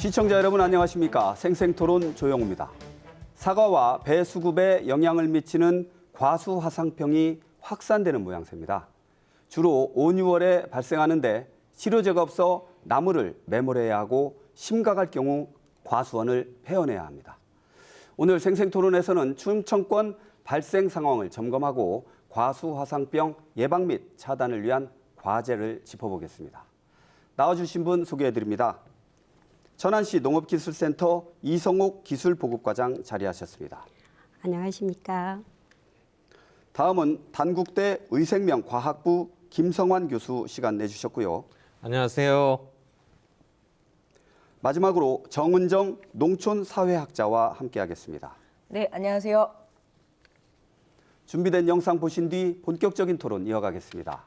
시청자 여러분 안녕하십니까? 생생토론 조영우입니다. 사과와 배 수급에 영향을 미치는 과수화상병이 확산되는 모양새입니다. 주로 5, 6월에 발생하는데 치료제가 없어 나무를 매몰해야 하고 심각할 경우 과수원을 폐원해야 합니다. 오늘 생생토론에서는 충청권 발생 상황을 점검하고 과수화상병 예방 및 차단을 위한 과제를 짚어보겠습니다. 나와주신 분 소개해드립니다. 천안시 농업기술센터 이성옥 기술보급과장 자리하셨습니다. 안녕하십니까. 다음은 단국대 의생명과학부 김성환 교수 시간 내주셨고요. 안녕하세요. 마지막으로 정은정 농촌사회학자와 함께하겠습니다. 네, 안녕하세요. 준비된 영상 보신 뒤 본격적인 토론 이어가겠습니다.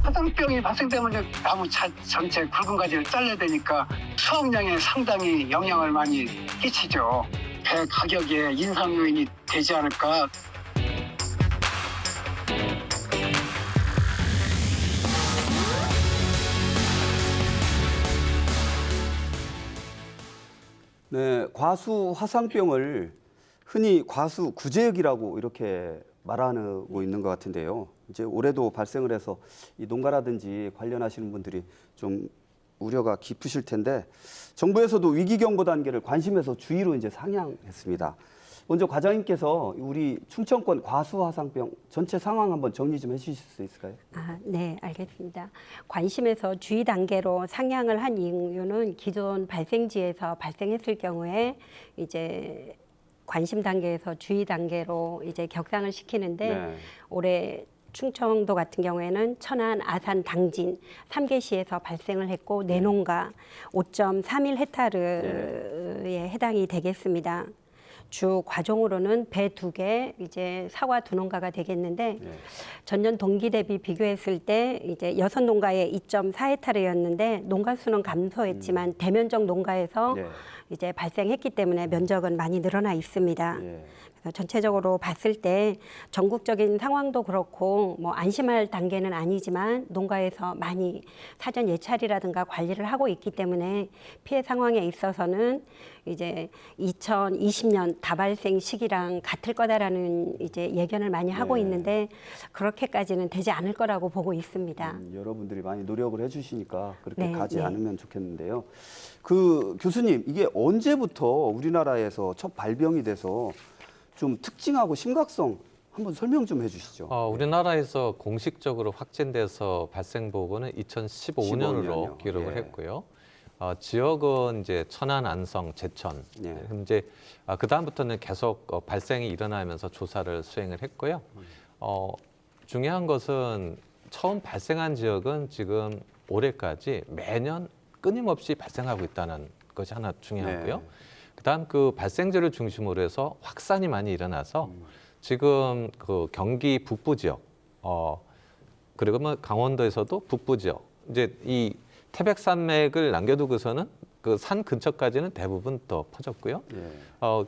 화상병이 발생되면 이제 나무 전체 굵은 가지를 잘라야 되니까 수확량에 상당히 영향을 많이 끼치죠. 배 가격에 인상 요인이 되지 않을까. 네, 과수화상병을 흔히 과수구제역이라고 이렇게 말하고 있는 것 같은데요. 이제 올해도 발생을 해서 이 농가라든지 관련하시는 분들이 좀 우려가 깊으실 텐데 정부에서도 위기경보 단계를 관심에서 주의로 이제 상향했습니다. 먼저 과장님께서 우리 충청권 과수화상병 전체 상황 한번 정리 좀 해주실 수 있을까요? 네, 알겠습니다. 관심에서 주의 단계로 상향을 한 이유는 기존 발생지에서 발생했을 경우에 이제 관심 단계에서 주의 단계로 이제 격상을 시키는데 네. 올해 충청도 같은 경우에는 천안, 아산, 당진 3개시에서 발생을 했고 내농가 5.31 헥타르에 해당이 되겠습니다. 주 과종으로는 배 2개, 이제 사과 2농가가 되겠는데 전년 동기 대비 비교했을 때 이제 6농가에 2.4헥타르였는데 농가 수는 감소했지만 대면적 농가에서 이제 발생했기 때문에 면적은 많이 늘어나 있습니다. 그래서 전체적으로 봤을 때 전국적인 상황도 그렇고 뭐 안심할 단계는 아니지만 농가에서 많이 사전 예찰이라든가 관리를 하고 있기 때문에 피해 상황에 있어서는 이제 2020년 다발생 시기랑 같을 거다라는 이제 예견을 많이 하고 있는데 그렇게까지는 되지 않을 거라고 보고 있습니다. 여러분들이 많이 노력을 해주시니까 그렇게 네, 가지 네. 않으면 좋겠는데요. 그 교수님, 이게 언제부터 우리나라에서 첫 발병이 돼서 좀 특징하고 심각성 한번 설명 좀 해주시죠. 우리나라에서 공식적으로 확진돼서 발생 보고는 2015년으로 15년이요. 기록을 했고요. 지역은 이제 천안, 안성, 제천. 이제 그 다음부터는 계속 발생이 일어나면서 조사를 수행을 했고요. 중요한 것은 처음 발생한 지역은 지금 올해까지 매년 끊임없이 발생하고 있다는 것이 하나 중요하고요. 그다음 그 발생지를 중심으로 해서 확산이 많이 일어나서 지금 그 경기 북부 지역, 그리고 뭐 강원도에서도 북부 지역, 이제 이 태백산맥을 남겨두고서는 그 산 근처까지는 대부분 더 퍼졌고요.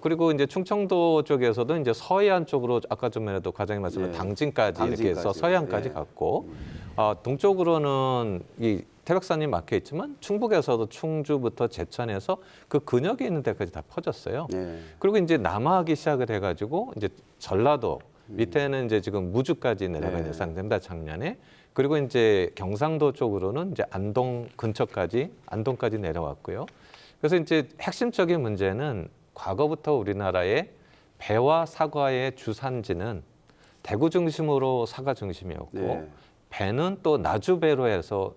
그리고 이제 충청도 쪽에서도 이제 서해안 쪽으로 아까 전에도 과장님 말씀하신 당진까지 이렇게 해서 서해안까지 갔고, 동쪽으로는 이 태백산이 막혀 있지만 충북에서도 충주부터 제천에서 그 근역에 있는 데까지 다 퍼졌어요. 그리고 이제 남하하기 시작을 해가지고 이제 전라도 밑에는 이제 지금 무주까지 내려가 예상됩니다, 작년에. 그리고 이제 경상도 쪽으로는 이제 안동 근처까지 안동까지 내려왔고요. 그래서 이제 핵심적인 문제는 과거부터 우리나라의 배와 사과의 주산지는 대구 중심으로 사과 중심이었고 배는 또 나주배로 해서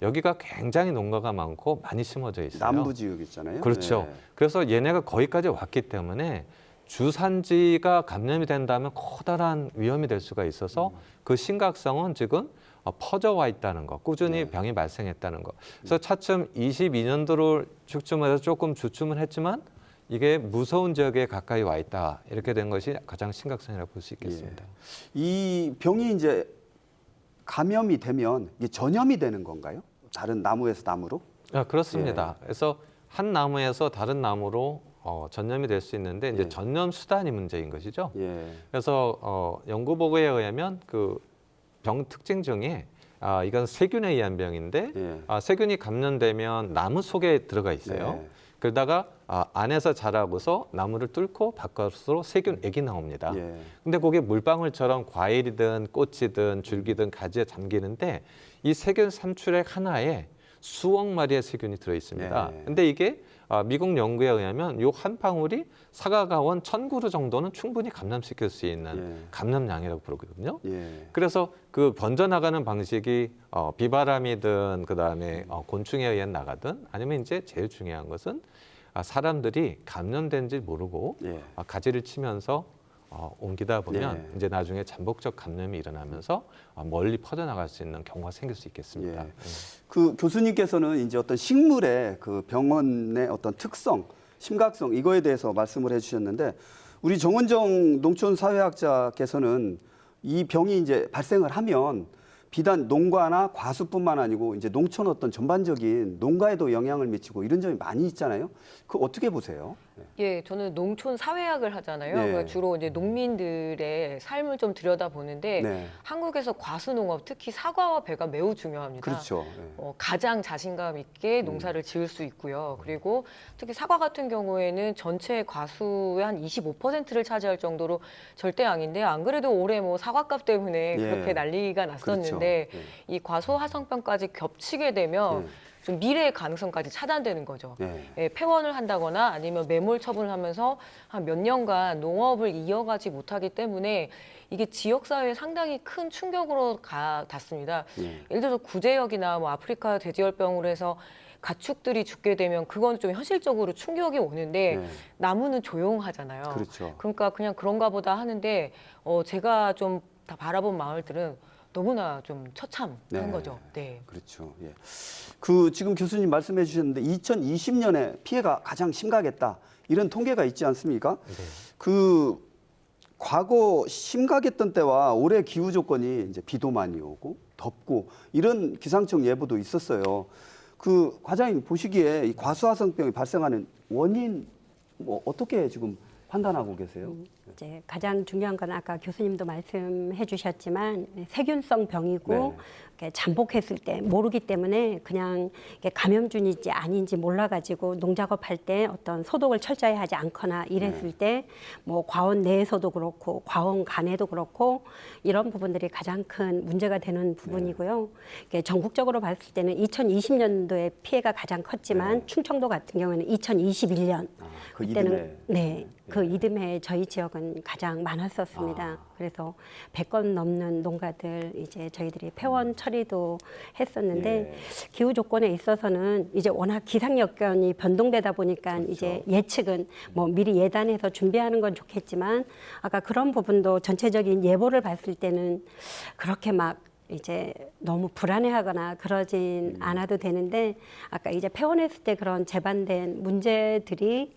여기가 굉장히 농가가 많고 많이 심어져 있어요. 남부 지역 있잖아요. 그렇죠. 그래서 얘네가 거기까지 왔기 때문에 주산지가 감염이 된다면 커다란 위험이 될 수가 있어서 그 심각성은 지금 퍼져와 있다는 거, 꾸준히 병이 발생했다는 거. 그래서 차츰 22년도를 축쯤해서 조금 주춤을 했지만 이게 무서운 지역에 가까이 와 있다. 이렇게 된 것이 가장 심각성이라고 볼 수 있겠습니다. 이 병이 이제 감염이 되면 이게 전염이 되는 건가요? 다른 나무에서 나무로? 그렇습니다. 그래서 한 나무에서 다른 나무로 전염이 될 수 있는데 이제 예. 전염 수단이 문제인 것이죠. 예. 그래서 연구 보고에 의하면 그 병 특징 중에 이건 세균에 의한 병인데 예. 세균이 감염되면 나무 속에 들어가 있어요. 네. 그러다가 안에서 자라고서 나무를 뚫고 바깥으로 세균액이 나옵니다. 예. 근데 그게 물방울처럼 과일이든 꽃이든 줄기든 가지에 잠기는데 이 세균 산출액 하나에 수억 마리의 세균이 들어 있습니다. 예. 근데 이게 미국 연구에 의하면 요 한 방울이 사과가원 1000그루 정도는 충분히 감염시킬 수 있는 예. 감염량이라고 부르거든요. 예. 그래서 그 번져나가는 방식이 비바람이든 그다음에 곤충에 의한 나가든 아니면 이제 제일 중요한 것은 사람들이 감염된지 모르고 예. 가지를 치면서 옮기다 보면 예. 이제 나중에 잠복적 감염이 일어나면서 멀리 퍼져나갈 수 있는 경우가 생길 수 있겠습니다. 예. 그 교수님께서는 이제 어떤 식물의 그 병원의 어떤 특성, 심각성 이거에 대해서 말씀을 해주셨는데 우리 정은정 농촌사회학자께서는 이 병이 이제 발생을 하면 비단 농가나 과수뿐만 아니고 이제 농촌 어떤 전반적인 농가에도 영향을 미치고 이런 점이 많이 있잖아요. 그 어떻게 보세요? 예, 저는 농촌 사회학을 하잖아요. 네. 그러니까 주로 이제 농민들의 삶을 좀 들여다보는데 네. 한국에서 과수농업, 특히 사과와 배가 매우 중요합니다. 그렇죠. 가장 자신감 있게 농사를 지을 수 있고요. 그리고 특히 사과 같은 경우에는 전체 과수의 한 25%를 차지할 정도로 절대양인데 안 그래도 올해 뭐 사과값 때문에 예. 그렇게 난리가 났었는데 그렇죠. 이 과수 화성병까지 겹치게 되면 좀 미래의 가능성까지 차단되는 거죠. 네. 예, 폐원을 한다거나 아니면 매몰 처분을 하면서 한 몇 년간 농업을 이어가지 못하기 때문에 이게 지역사회에 상당히 큰 충격으로 닿습니다. 예를 들어서 구제역이나 뭐 아프리카 돼지열병으로 해서 가축들이 죽게 되면 그건 좀 현실적으로 충격이 오는데 네. 나무는 조용하잖아요. 그렇죠. 그러니까 그냥 그런가 보다 하는데 제가 좀 다 바라본 마을들은 너무나 좀 처참한 네. 거죠. 네. 그렇죠. 예. 그 지금 교수님 말씀해 주셨는데 2020년에 피해가 가장 심각했다. 이런 통계가 있지 않습니까? 네. 그 과거 심각했던 때와 올해 기후 조건이 이제 비도 많이 오고 덥고 이런 기상청 예보도 있었어요. 그 과장님 보시기에 이 과수화성병이 발생하는 원인 뭐 어떻게 지금 판단하고 계세요? 이제 가장 중요한 건 아까 교수님도 말씀해 주셨지만 세균성 병이고 네. 이렇게 잠복했을 때 모르기 때문에 그냥 이게 감염균인지 아닌지 몰라가지고 농작업할 때 어떤 소독을 철저히 하지 않거나 이랬을 때 뭐 과원 내에서도 그렇고 과원 간에도 그렇고 이런 부분들이 가장 큰 문제가 되는 부분이고요. 이게 전국적으로 봤을 때는 2020년도에 피해가 가장 컸지만 충청도 같은 경우에는 2021년 그 그때는 이듬해. 그 이듬해 저희 지역은 가장 많았었습니다. 그래서 100건 넘는 농가들 이제 저희들이 폐원 처리도 했었는데 기후 조건에 있어서는 이제 워낙 기상 여건이 변동되다 보니까 그렇죠. 이제 예측은 뭐 미리 예단해서 준비하는 건 좋겠지만 아까 그런 부분도 전체적인 예보를 봤을 때는 그렇게 막 이제 너무 불안해하거나 그러진 않아도 되는데 아까 이제 폐원했을 때 그런 재반된 문제들이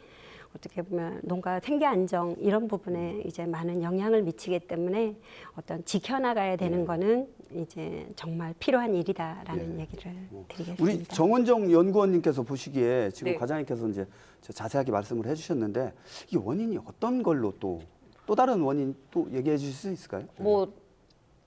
어떻게 보면 농가 생계 안정 이런 부분에 이제 많은 영향을 미치기 때문에 어떤 지켜나가야 되는 거는 이제 정말 필요한 일이다라는 얘기를 드리겠습니다. 우리 정은정 연구원님께서 보시기에 지금 네. 과장님께서 이제 자세하게 말씀을 해주셨는데 이 원인이 어떤 걸로 또 다른 원인 또 얘기해 주실 수 있을까요? 뭐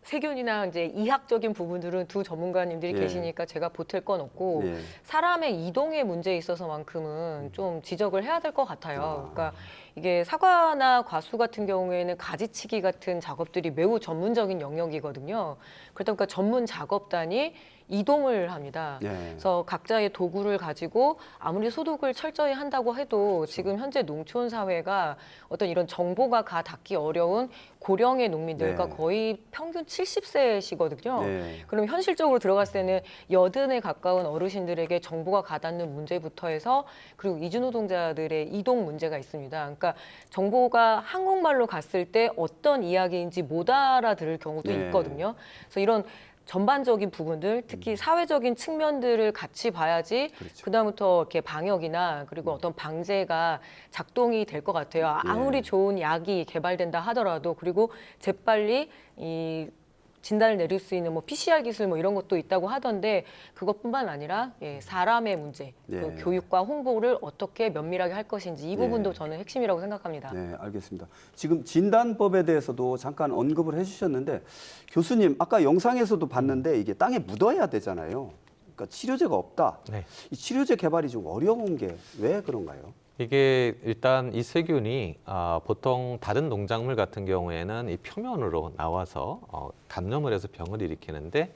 세균이나 이제 이학적인 부분들은 두 전문가님들이 예. 계시니까 제가 보탤 건 없고 예. 사람의 이동의 문제에 있어서만큼은 좀 지적을 해야 될 것 같아요. 그러니까 이게 사과나 과수 같은 경우에는 가지치기 같은 작업들이 매우 전문적인 영역이거든요. 그러다 보니까 전문 작업단이 이동을 합니다. 예. 그래서 각자의 도구를 가지고 아무리 소독을 철저히 한다고 해도 지금 현재 농촌 사회가 어떤 이런 정보가 닿기 어려운 고령의 농민들, 네. 그러니까 거의 평균 70세시거든요. 네. 그럼 현실적으로 들어갔을 때는 80에 가까운 어르신들에게 정보가 가닿는 문제부터 해서 그리고 이주노동자들의 이동 문제가 있습니다. 그러니까 정보가 한국말로 갔을 때 어떤 이야기인지 못 알아들을 경우도 네. 있거든요. 그래서 이런 전반적인 부분들, 특히 사회적인 측면들을 같이 봐야지 그렇죠. 그다음부터 이렇게 방역이나 그리고 어떤 방제가 작동이 될 것 같아요. 아무리 좋은 약이 개발된다 하더라도 그리고 재빨리 이 진단을 내릴 수 있는 뭐 PCR 기술 뭐 이런 것도 있다고 하던데 그것뿐만 아니라 사람의 문제, 네. 그 교육과 홍보를 어떻게 면밀하게 할 것인지 이 부분도 네. 저는 핵심이라고 생각합니다. 네, 알겠습니다. 지금 진단법에 대해서도 잠깐 언급을 해주셨는데 교수님 아까 영상에서도 봤는데 이게 땅에 묻어야 되잖아요. 그러니까 치료제가 없다. 네. 이 치료제 개발이 좀 어려운 게 왜 그런가요? 이게 일단 이 세균이 보통 다른 농작물 같은 경우에는 이 표면으로 나와서 감염을 해서 병을 일으키는데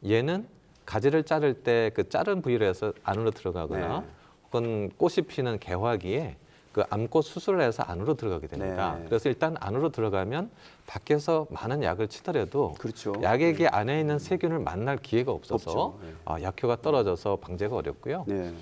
얘는 가지를 자를 때 그 자른 부위로 해서 안으로 들어가거나 네. 혹은 꽃이 피는 개화기에 그 암꽃 수술을 해서 안으로 들어가게 됩니다. 네. 그래서 일단 안으로 들어가면 밖에서 많은 약을 치더라도 그렇죠. 약액이 안에 있는 세균을 만날 기회가 없어서 없죠. 네. 약효가 떨어져서 방제가 어렵고요. 네.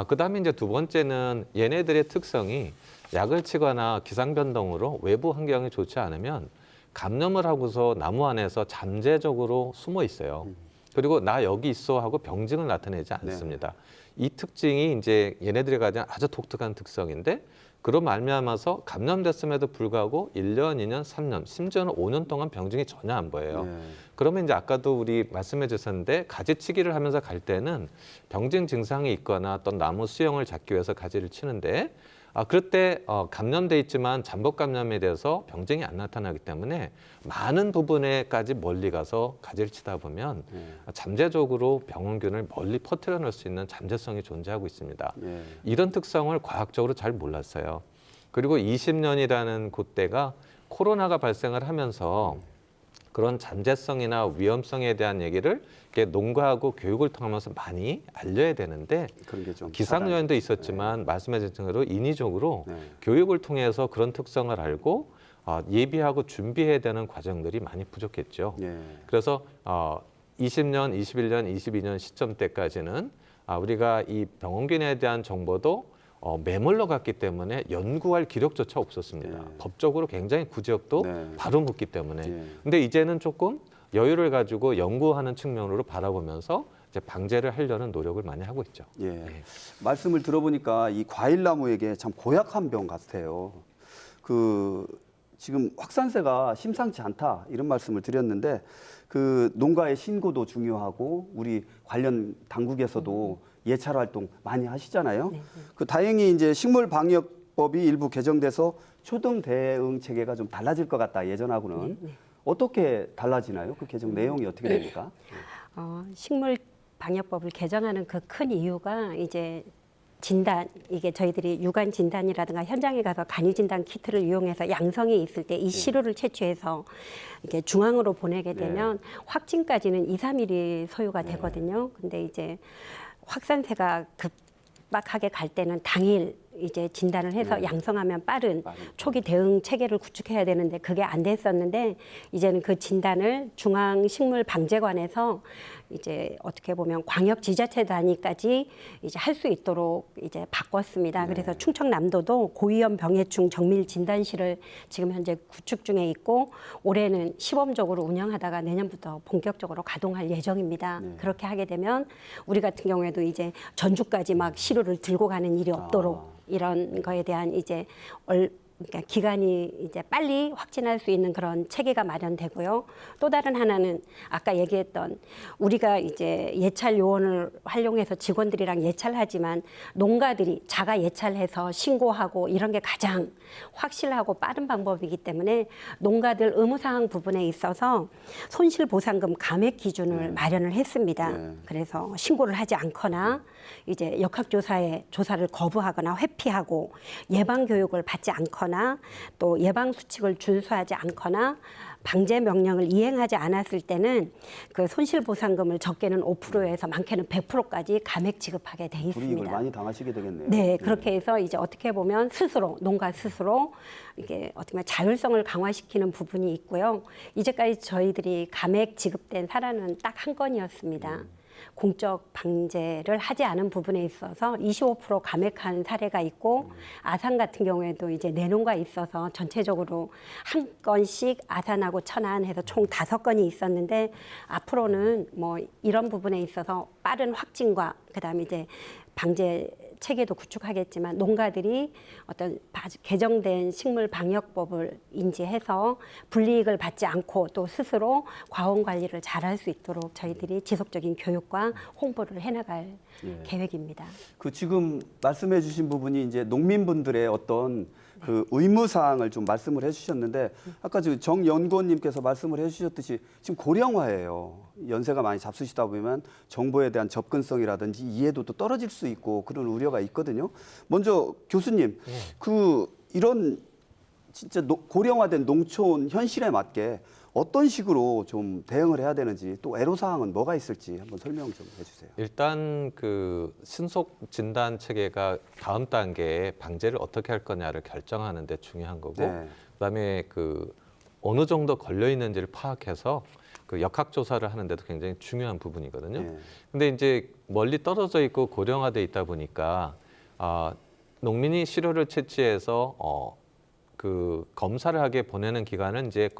그다음에 이제 두 번째는 얘네들의 특성이 약을 치거나 기상 변동으로 외부 환경이 좋지 않으면 감염을 하고서 나무 안에서 잠재적으로 숨어 있어요. 그리고 나 여기 있어 하고 병증을 나타내지 않습니다. 이 특징이 이제 얘네들이 가진 아주 독특한 특성인데 그로 말미암아서 감염됐음에도 불구하고 1년, 2년, 3년, 심지어는 5년 동안 병증이 전혀 안 보여요. 네. 그러면 이제 아까도 우리 말씀해 주셨는데 가지치기를 하면서 갈 때는 병증 증상이 있거나 어떤 나무 수영을 잡기 위해서 가지를 치는데 그럴 때 감염돼 있지만 잠복 감염에 대해서 병증이 안 나타나기 때문에 많은 부분에까지 멀리 가서 가지를 치다 보면 잠재적으로 병원균을 멀리 퍼뜨려 놓을 수 있는 잠재성이 존재하고 있습니다. 네. 이런 특성을 과학적으로 잘 몰랐어요. 그리고 20년이라는 그때가 코로나가 발생을 하면서 그런 잠재성이나 위험성에 대한 얘기를 이렇게 농가하고 교육을 통하면서 많이 알려야 되는데 그런 게좀 기상요인도 있었지만 말씀해 주신 대로 인위적으로 네. 교육을 통해서 그런 특성을 알고 예비하고 준비해야 되는 과정들이 많이 부족했죠. 네. 그래서 20년, 21년, 22년 시점 때까지는 우리가 이 병원균에 대한 정보도 매몰로 갔기 때문에 연구할 기록조차 없었습니다. 네. 법적으로 굉장히 구제역도 네. 바로 묻기 때문에. 네. 근데 이제는 조금 여유를 가지고 연구하는 측면으로 바라보면서 이제 방제를 하려는 노력을 많이 하고 있죠. 예. 네. 말씀을 들어보니까 이 과일나무에게 참 고약한 병 같아요. 그 지금 확산세가 심상치 않다 이런 말씀을 드렸는데 그 농가의 신고도 중요하고 우리 관련 당국에서도 예찰 활동 많이 하시잖아요. 그 다행히 이제 식물방역법이 일부 개정돼서 초등 대응 체계가 좀 달라질 것 같다 예전하고는. 어떻게 달라지나요? 그 개정 내용이 어떻게 됩니까? 식물 방역법을 개정하는 그 큰 이유가 이제 진단, 이게 저희들이 유관 진단이라든가 현장에 가서 간이 진단 키트를 이용해서 양성이 있을 때 이 시료를 채취해서 이게 중앙으로 보내게 되면 확진까지는 2, 3일이 소요가 되거든요. 근데 이제 확산세가 급박하게 갈 때는 당일 이제 진단을 해서 양성하면 빠른 초기 대응 체계를 구축해야 되는데 그게 안 됐었는데 이제는 그 진단을 중앙식물방재관에서 이제 어떻게 보면 광역 지자체 단위까지 이제 할 수 있도록 이제 바꿨습니다. 그래서 충청남도도 고위험 병해충 정밀 진단실을 지금 현재 구축 중에 있고 올해는 시범적으로 운영하다가 내년부터 본격적으로 가동할 예정입니다. 그렇게 하게 되면 우리 같은 경우에도 이제 전주까지 막 시료를 들고 가는 일이 없도록 이런 거에 대한 이제 그러니까 기간이 이제 빨리 확진할 수 있는 그런 체계가 마련되고요. 또 다른 하나는 아까 얘기했던 우리가 이제 예찰 요원을 활용해서 직원들이랑 예찰하지만 농가들이 자가 예찰해서 신고하고 이런 게 가장 확실하고 빠른 방법이기 때문에 농가들 의무사항 부분에 있어서 손실보상금 감액 기준을 마련을 했습니다. 그래서 신고를 하지 않거나 이제 역학조사에 조사를 거부하거나 회피하고 예방교육을 받지 않거나 또 예방수칙을 준수하지 않거나 방제 명령을 이행하지 않았을 때는 그 손실보상금을 적게는 5%에서 많게는 100%까지 감액 지급하게 돼 불이익을 있습니다. 많이 당하시게 되겠네요. 네, 그렇게 해서 이제 어떻게 보면 스스로 농가 스스로 이게 어떻게 보면 자율성을 강화시키는 부분이 있고요. 이제까지 저희들이 감액 지급된 사례는 딱 한 건이었습니다. 공적 방제를 하지 않은 부분에 있어서 25% 감액한 사례가 있고 아산 같은 경우에도 이제 내농가 있어서 전체적으로 한 건씩 아산하고 천안 해서 총 5건이 있었는데 앞으로는 뭐 이런 부분에 있어서 빠른 확진과 그다음에 이제 방제 체계도 구축하겠지만 농가들이 어떤 개정된 식물 방역법을 인지해서 불이익을 받지 않고 또 스스로 과원 관리를 잘할 수 있도록 저희들이 지속적인 교육과 홍보를 해나갈 계획입니다. 그 지금 말씀해주신 부분이 이제 농민분들의 어떤 그 의무사항을 좀 말씀을 해주셨는데 아까 정 연구원님께서 말씀을 해주셨듯이 지금 고령화예요. 연세가 많이 잡수시다 보면 정보에 대한 접근성이라든지 이해도도 떨어질 수 있고 그런 우려가 있거든요. 먼저 교수님, 그 이런 진짜 고령화된 농촌 현실에 맞게 어떤 식으로 좀 대응을 해야 되는지 또 애로사항은 뭐가 있을지 한번 설명 좀 해주세요. 일단 그 신속 진단 체계가 다음 단계에 방제를 어떻게 할 거냐를 결정하는 데 중요한 거고, 네. 그다음에 그 어느 정도 걸려 있는지를 파악해서 그 역학 조사를 하는데도 굉장히 중요한 부분이거든요. 네. 근데 이제 멀리 떨어져 있고 고령화돼 있다 보니까 농민이 시료를 채취해서 그 검사를 하게 보내는 기간은 이제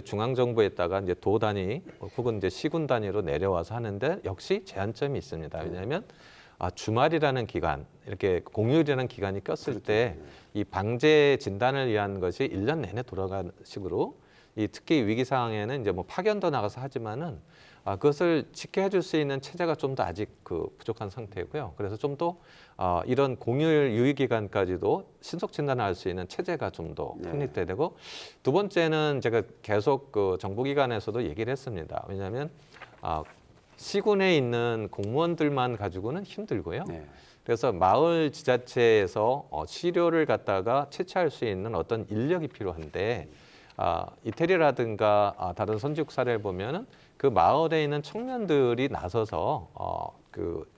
중앙 정부에다가 이제 도 단위 혹은 이제 시군 단위로 내려와서 하는데 역시 제한점이 있습니다. 왜냐하면 주말이라는 기간, 이렇게 공휴일이라는 기간이 꼈을 때 이 방제 진단을 위한 것이 1년 내내 돌아가는 식으로 특히 위기 상황에는 이제 뭐 파견도 나가서 하지만은 그것을 지켜해 줄 수 있는 체제가 좀 더 아직 부족한 상태고요. 그래서 좀 더 이런 공휴일 유의 기간까지도 신속 진단을 할 수 있는 체제가 좀 더 확립돼야 되고, 두 번째는 제가 계속 그 정부기관에서도 얘기를 했습니다. 왜냐하면 시군에 있는 공무원들만 가지고는 힘들고요. 네. 그래서 마을 지자체에서 시료를 갖다가 채취할 수 있는 어떤 인력이 필요한데 이태리라든가 다른 선진국 사례를 보면은 그 마을에 있는 청년들이 나서서 그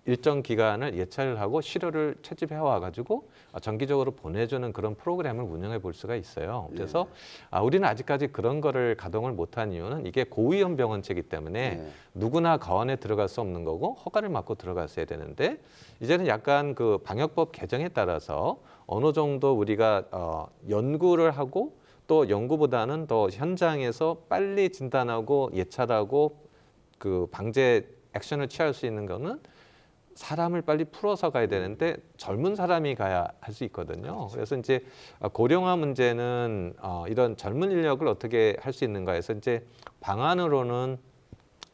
일정 기간을 예찰을 하고 시료를 채집해 와가지고 정기적으로 보내주는 그런 프로그램을 운영해 볼 수가 있어요. 그래서 우리는 아직까지 그런 거를 가동을 못한 이유는 이게 고위험 병원체이기 때문에 누구나 가원에 들어갈 수 없는 거고 허가를 받고 들어갔어야 되는데, 이제는 약간 그 방역법 개정에 따라서 어느 정도 우리가 연구를 하고 또 연구보다는 더 현장에서 빨리 진단하고 예찰하고 그 방제 액션을 취할 수 있는 거는 사람을 빨리 풀어서 가야 되는데 젊은 사람이 가야 할 수 있거든요. 그래서 이제 고령화 문제는 이런 젊은 인력을 어떻게 할 수 있는가 해서 이제 방안으로는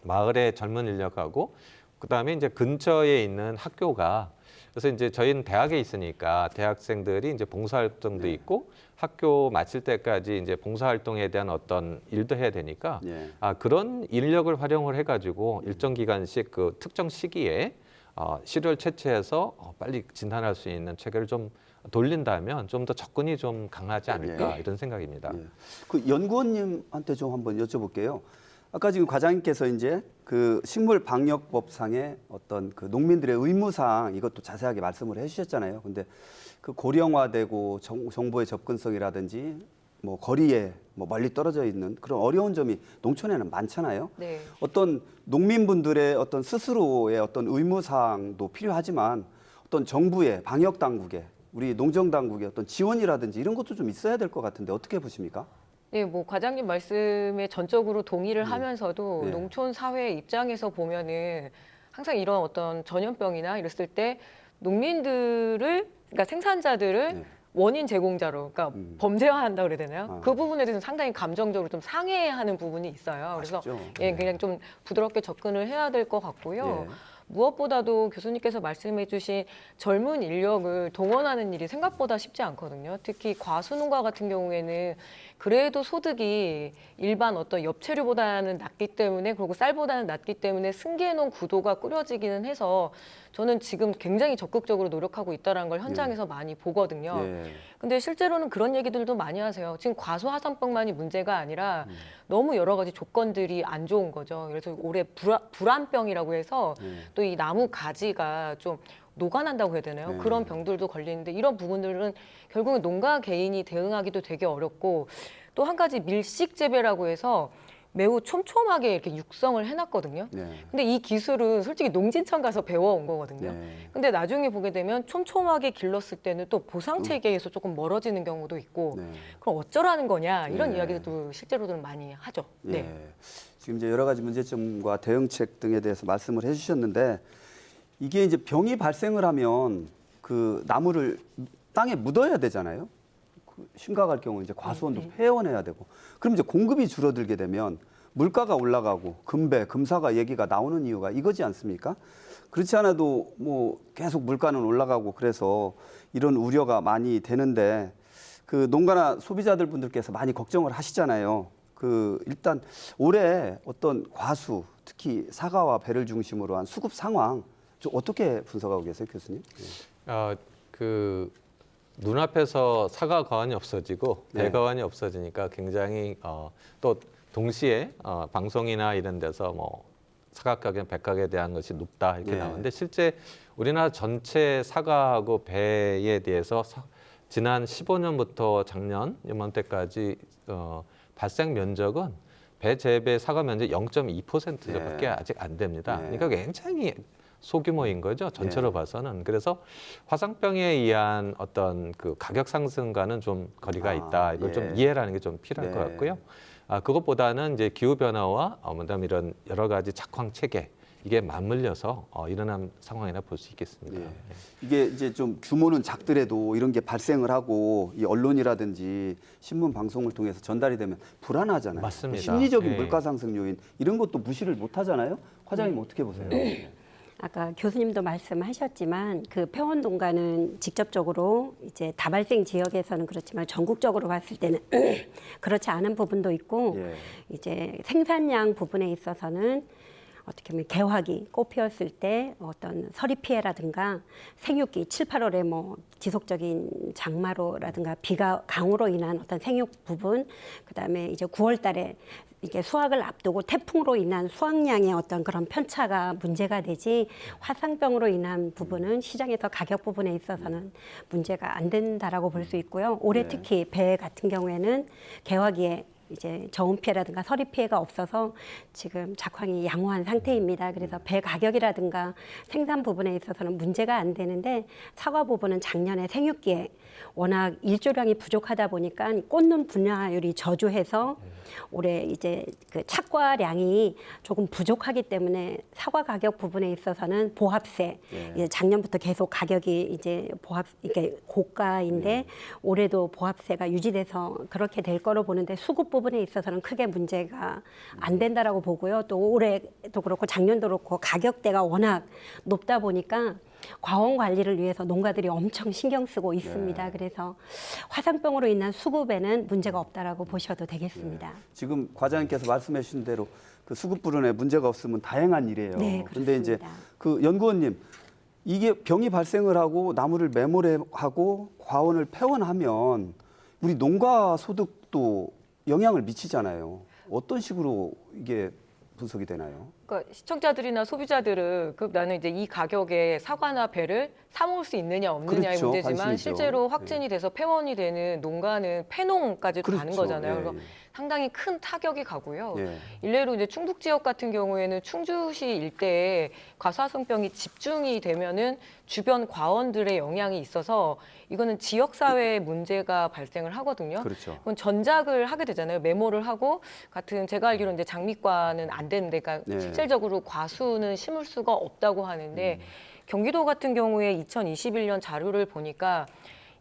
마을의 젊은 인력하고 그다음에 이제 근처에 있는 학교가, 그래서 이제 저희는 대학에 있으니까 대학생들이 이제 봉사활동도 있고 학교 마칠 때까지 이제 봉사활동에 대한 어떤 일도 해야 되니까 그런 인력을 활용을 해가지고 일정 기간씩 그 특정 시기에 시료를 채취해서 빨리 진단할 수 있는 체계를 좀 돌린다면 좀 더 접근이 좀 강하지 않을까 이런 생각입니다. 그 연구원님한테 좀 한번 여쭤볼게요. 아까 지금 과장님께서 이제 그 식물 방역법상의 어떤 그 농민들의 의무사항 이것도 자세하게 말씀을 해주셨잖아요. 근데 그 고령화되고 정보의 접근성이라든지 뭐 거리에 뭐 멀리 떨어져 있는 그런 어려운 점이 농촌에는 많잖아요. 네. 어떤 농민분들의 어떤 스스로의 어떤 의무사항도 필요하지만 어떤 정부의 방역 당국의 우리 농정 당국의 어떤 지원이라든지 이런 것도 좀 있어야 될 것 같은데 어떻게 보십니까? 네, 뭐 과장님 말씀에 전적으로 동의를 하면서도 네. 농촌 사회 입장에서 보면은 항상 이런 어떤 전염병이나 이랬을 때 농민들을, 그러니까 생산자들을 원인 제공자로, 그러니까 범죄화한다 그래야 되나요? 그 부분에 대해서 상당히 감정적으로 좀 상해하는 부분이 있어요. 그래서 아쉽죠. 그냥 좀 부드럽게 접근을 해야 될 것 같고요. 무엇보다도 교수님께서 말씀해주신 젊은 인력을 동원하는 일이 생각보다 쉽지 않거든요. 특히 과수농가 같은 경우에는 그래도 소득이 일반 어떤 엽채류보다는 낮기 때문에, 그리고 쌀보다는 낮기 때문에 승계농 구도가 꾸려지기는 해서 저는 지금 굉장히 적극적으로 노력하고 있다는 걸 현장에서 많이 보거든요. 근데 실제로는 그런 얘기들도 많이 하세요. 지금 과수화산병만이 문제가 아니라 너무 여러 가지 조건들이 안 좋은 거죠. 그래서 올해 불안병이라고 해서 또 이 나무 가지가 좀 녹아난다고 해야 되나요? 그런 병들도 걸리는데 이런 부분들은 결국은 농가 개인이 대응하기도 되게 어렵고, 또 한 가지 밀식 재배라고 해서 매우 촘촘하게 이렇게 육성을 해놨거든요. 근데 이 기술은 솔직히 농진청 가서 배워온 거거든요. 근데 나중에 보게 되면 촘촘하게 길렀을 때는 또 보상 체계에서 조금 멀어지는 경우도 있고, 그럼 어쩌라는 거냐 이런 이야기도 실제로는 많이 하죠. 지금 이제 여러 가지 문제점과 대응책 등에 대해서 말씀을 해주셨는데 이게 이제 병이 발생을 하면 그 나무를 땅에 묻어야 되잖아요. 그 심각할 경우 이제 과수원도 폐원해야 되고. 그럼 이제 공급이 줄어들게 되면 물가가 올라가고 금배, 금사가 얘기가 나오는 이유가 이거지 않습니까? 그렇지 않아도 뭐 계속 물가는 올라가고 그래서 이런 우려가 많이 되는데 그 농가나 소비자들 분들께서 많이 걱정을 하시잖아요. 그 일단 올해 어떤 과수, 특히 사과와 배를 중심으로 한 수급 상황 좀 어떻게 분석하고 계세요, 교수님? 그 눈앞에서 사과 과원이 없어지고 배 네. 과원이 없어지니까 굉장히 또 동시에 방송이나 이런 데서 뭐 사과 가격, 배 가격에 대한 것이 높다 이렇게 네. 나오는데 실제 우리나라 전체 사과하고 배에 대해서 지난 15년부터 작년 이맘때까지 발생 면적은 배 재배 사과 면적 0.2%밖에 아직 안 됩니다. 네. 그러니까 굉장히 소규모인 거죠. 전체로 네. 봐서는. 그래서 화상병에 의한 어떤 그 가격 상승과는 좀 거리가 있다. 이걸 좀 이해라는 게 좀 필요할 것 같고요. 그것보다는 이제 기후 변화와 그다음에 이런 여러 가지 작황 체계 이게 맞물려서 일어난 상황이라 볼 수 있겠습니다. 예. 이게 이제 좀 규모는 작더라도 이런 게 발생을 하고 이 언론이라든지 신문 방송을 통해서 전달이 되면 불안하잖아요. 맞습니다. 심리적인 예. 물가 상승 요인 이런 것도 무시를 못 하잖아요. 과장님 어떻게 보세요? 아까 교수님도 말씀하셨지만 그 폐원 농가는 직접적으로 이제 다발생 지역에서는 그렇지만 전국적으로 봤을 때는 그렇지 않은 부분도 있고 예. 이제 생산량 부분에 있어서는 어떻게 보면 개화기 꽃 피었을 때 어떤 서리 피해라든가 생육기 7, 8월에 뭐 지속적인 장마로라든가 비가 강우로 인한 어떤 생육 부분 그다음에 이제 9월 달에 이게 수확을 앞두고 태풍으로 인한 수확량의 어떤 그런 편차가 문제가 되지 화상병으로 인한 부분은 시장에서 가격 부분에 있어서는 문제가 안 된다라고 볼 수 있고요. 올해 특히 배 같은 경우에는 개화기에 이제 저온 피해라든가 서리 피해가 없어서 지금 작황이 양호한 상태입니다. 그래서 배 가격이라든가 생산 부분에 있어서는 문제가 안 되는데 사과 부분은 작년에 생육기에 워낙 일조량이 부족하다 보니까 꽂는 분야율이 저조해서 올해 이제 그 착과량이 조금 부족하기 때문에 사과 가격 부분에 있어서는 보합세 이제 작년부터 계속 가격이 이제 이게 고가인데 올해도 보합세가 유지돼서 그렇게 될 거로 보는데 수급 부분에 있어서는 크게 문제가 안 된다라고 보고요. 또 올해도 그렇고 작년도 그렇고 가격대가 워낙 높다 보니까 과원 관리를 위해서 농가들이 엄청 신경 쓰고 있습니다. 그래서 화상병으로 인한 수급에는 문제가 없다라고 보셔도 되겠습니다. 지금 과장님께서 말씀해 주신 대로 그 수급 불운에 문제가 없으면 다행한 일이에요. 네, 그런데 이제 그렇습니다. 그 연구원님 이게 병이 발생을 하고 나무를 매몰하고 과원을 폐원하면 우리 농가 소득도 영향을 미치잖아요. 어떤 식으로 이게 분석이 되나요? 그러니까 시청자들이나 소비자들은 나는 이제 이 가격에 사과나 배를 사 먹을 수 있느냐 없느냐의 그렇죠. 문제지만 관심이죠. 실제로 확진이 돼서 폐원이 되는 농가는 폐농까지도 가는 그렇죠. 거잖아요. 예, 그래서 예. 상당히 큰 타격이 가고요. 예. 일례로 이제 충북 지역 같은 경우에는 충주시 일대에 과수화성병이 집중이 되면은 주변 과원들의 영향이 있어서 이거는 지역 사회에 문제가 발생을 하거든요. 그렇죠. 그건 전작을 하게 되잖아요. 메모를 하고 같은 제가 알기로는 이제 장미과는 안 되는데, 그러니까 네. 실질적으로 과수는 심을 수가 없다고 하는데 경기도 같은 경우에 2021년 자료를 보니까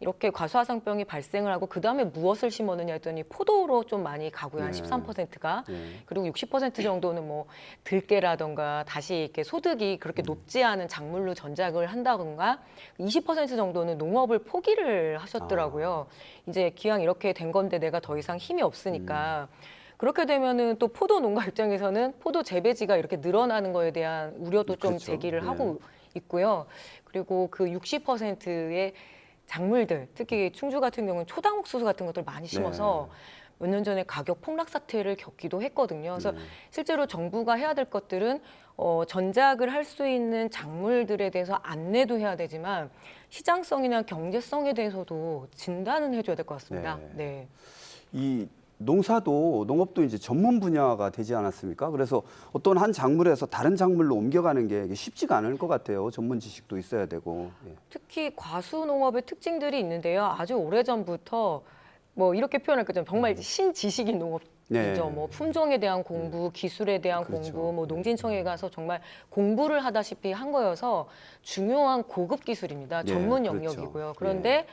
이렇게 과수화상병이 발생을 하고 그 다음에 무엇을 심었느냐 했더니 포도로 좀 많이 가고요. 한 네. 13%가. 네. 그리고 60% 정도는 뭐 들깨라던가 다시 이렇게 소득이 그렇게 높지 않은 작물로 전작을 한다던가 20% 정도는 농업을 포기를 하셨더라고요. 이제 기왕 이렇게 된 건데 내가 더 이상 힘이 없으니까 그렇게 되면은 또 포도 농가 입장에서는 포도 재배지가 이렇게 늘어나는 거에 대한 우려도 좀 그렇죠. 제기를 네. 하고 있고요. 그리고 그 60%의 작물들, 특히 충주 같은 경우는 초당 옥수수 같은 것들 많이 심어서 몇 년 전에 가격 폭락 사태를 겪기도 했거든요. 그래서 실제로 정부가 해야 될 것들은 전작을 할 수 있는 작물들에 대해서 안내도 해야 되지만 시장성이나 경제성에 대해서도 진단은 해줘야 될 것 같습니다. 네. 이 농업도 이제 전문 분야가 되지 않았습니까? 그래서 어떤 한 작물에서 다른 작물로 옮겨가는 게 쉽지가 않을 것 같아요. 전문 지식도 있어야 되고. 예. 특히 과수 농업의 특징들이 있는데요. 아주 오래전부터 뭐 이렇게 표현할 거죠. 정말 신지식인 네. 이죠. 뭐 품종에 대한 공부, 기술에 대한 그렇죠. 공부, 뭐 농진청에 가서 정말 공부를 하다시피 한 거여서 중요한 고급 기술입니다. 예, 전문 그렇죠. 영역이고요. 그런데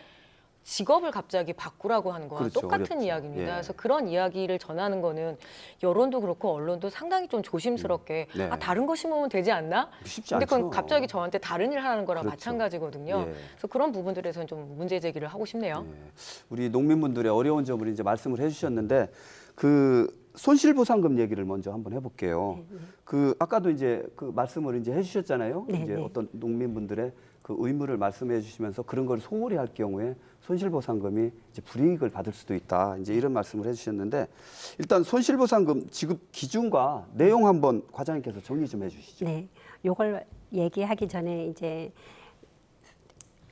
직업을 갑자기 바꾸라고 하는 거와 그렇죠. 똑같은 어렵죠. 이야기입니다. 예. 그래서 그런 이야기를 전하는 거는 여론도 그렇고 언론도 상당히 좀 조심스럽게 네. 아, 다른 거 심으면 되지 않나? 쉽지 근데 않죠. 그건 갑자기 저한테 다른 일 하는 거랑 그렇죠. 마찬가지거든요. 예. 그래서 그런 부분들에서는 좀 문제 제기를 하고 싶네요. 예. 우리 농민분들의 어려운 점을 이제 말씀을 해주셨는데 그 손실보상금 얘기를 먼저 한번 해볼게요. 그 아까도 이제 그 말씀을 이제 해주셨잖아요. 네, 이제 네. 어떤 농민분들의 그 의무를 말씀해 주시면서 그런 걸 소홀히 할 경우에 손실보상금이 이제 불이익을 받을 수도 있다. 이제 이런 말씀을 해주셨는데 일단 손실보상금 지급 기준과 내용 한번 과장님께서 정리 좀 해주시죠. 네, 요걸 얘기하기 전에 이제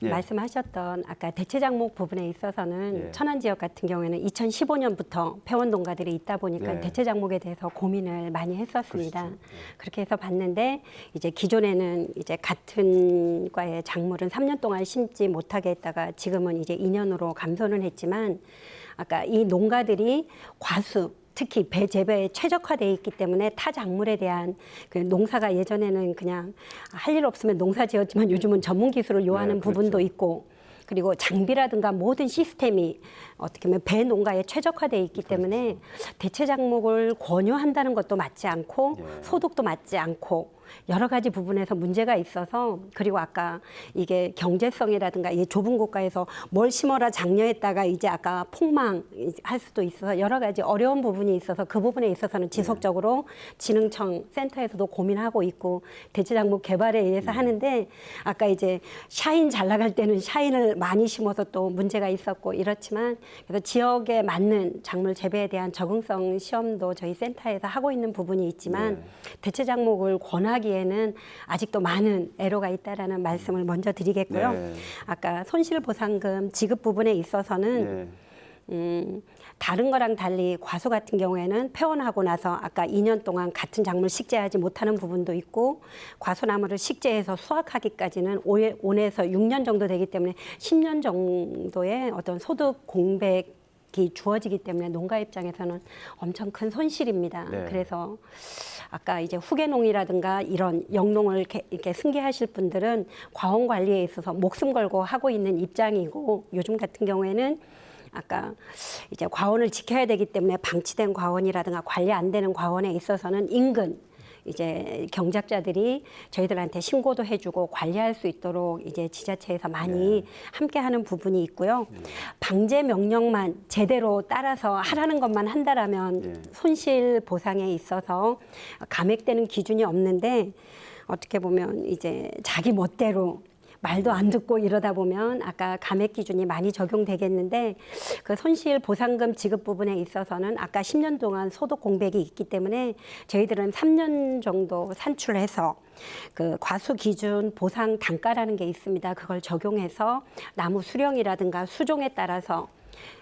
예. 말씀하셨던 아까 대체 장목 부분에 있어서는 예. 천안 지역 같은 경우에는 2015년부터 폐원 농가들이 있다 보니까 예. 대체 장목에 대해서 고민을 많이 했었습니다. 그렇죠. 그렇게 해서 봤는데 이제 기존에는 이제 같은 과의 작물은 3년 동안 심지 못하게 했다가 지금은 이제 2년으로 감소는 했지만 아까 이 농가들이 과수 특히 배 재배에 최적화되어 있기 때문에 타 작물에 대한 그 농사가 예전에는 그냥 할 일 없으면 농사 지었지만 요즘은 전문 기술을 요하는 네, 그렇죠. 부분도 있고 그리고 장비라든가 모든 시스템이 어떻게 보면 배 농가에 최적화되어 있기 때문에 대체 작목을 권유한다는 것도 맞지 않고 예. 소득도 맞지 않고 여러 가지 부분에서 문제가 있어서 그리고 아까 이게 경제성이라든가 이 좁은 국가에서 뭘 심어라 장려했다가 이제 아까 폭망할 수도 있어서 여러 가지 어려운 부분이 있어서 그 부분에 있어서는 지속적으로 진흥청 센터에서도 고민하고 있고 대체 작목 개발에 의해서 하는데 아까 이제 샤인 잘 나갈 때는 샤인을 많이 심어서 또 문제가 있었고 이렇지만 그래서 지역에 맞는 작물 재배에 대한 적응성 시험도 저희 센터에서 하고 있는 부분이 있지만 네. 대체 작목을 권하기에는 아직도 많은 애로가 있다라는 말씀을 먼저 드리겠고요. 네. 아까 손실보상금 지급 부분에 있어서는 예. 다른 거랑 달리 과수 같은 경우에는 폐원하고 나서 아까 2년 동안 같은 작물 식재하지 못하는 부분도 있고 과수나무를 식재해서 수확하기까지는 5에서 6년 정도 되기 때문에 10년 정도의 어떤 소득 공백이 주어지기 때문에 농가 입장에서는 엄청 큰 손실입니다. 네. 그래서 아까 이제 후계농이라든가 이런 영농을 이렇게 승계하실 분들은 과원 관리에 있어서 목숨 걸고 하고 있는 입장이고 요즘 같은 경우에는 아까 이제 과원을 지켜야 되기 때문에 방치된 과원이라든가 관리 안 되는 과원에 있어서는 인근 이제 경작자들이 저희들한테 신고도 해주고 관리할 수 있도록 이제 지자체에서 많이 함께하는 부분이 있고요. 방제 명령만 제대로 따라서 하라는 것만 한다라면 손실 보상에 있어서 감액되는 기준이 없는데 어떻게 보면 이제 자기 멋대로 말도 안 듣고 이러다 보면 아까 감액 기준이 많이 적용되겠는데 그 손실 보상금 지급 부분에 있어서는 아까 10년 동안 소득 공백이 있기 때문에 저희들은 3년 정도 산출해서 그 과수 기준 보상 단가라는 게 있습니다. 그걸 적용해서 나무 수령이라든가 수종에 따라서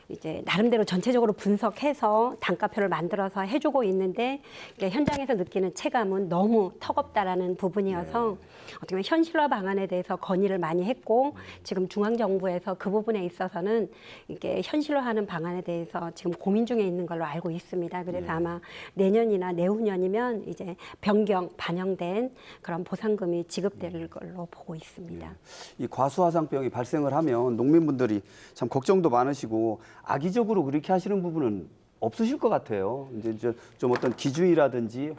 이제 나름대로 전체적으로 분석해서 단가표를 만들어서 해주고 있는데 현장에서 느끼는 체감은 너무 턱없다라는 부분이어서 어떻게 보면 현실화 방안에 대해서 건의를 많이 했고 지금 중앙정부에서 그 부분에 있어서는 이게 현실화하는 방안에 대해서 지금 고민 중에 있는 걸로 알고 있습니다. 그래서 아마 내년이나 내후년이면 이제 변경 반영된 그런 보상금이 지급될 걸로 보고 있습니다. 이 과수화상병이 발생을 하면 농민분들이 참 걱정도 많으시고 악의적으로 그렇게 하시는 부분은 없으실 것 같아요. 이제 좀 어떤 기준이라든지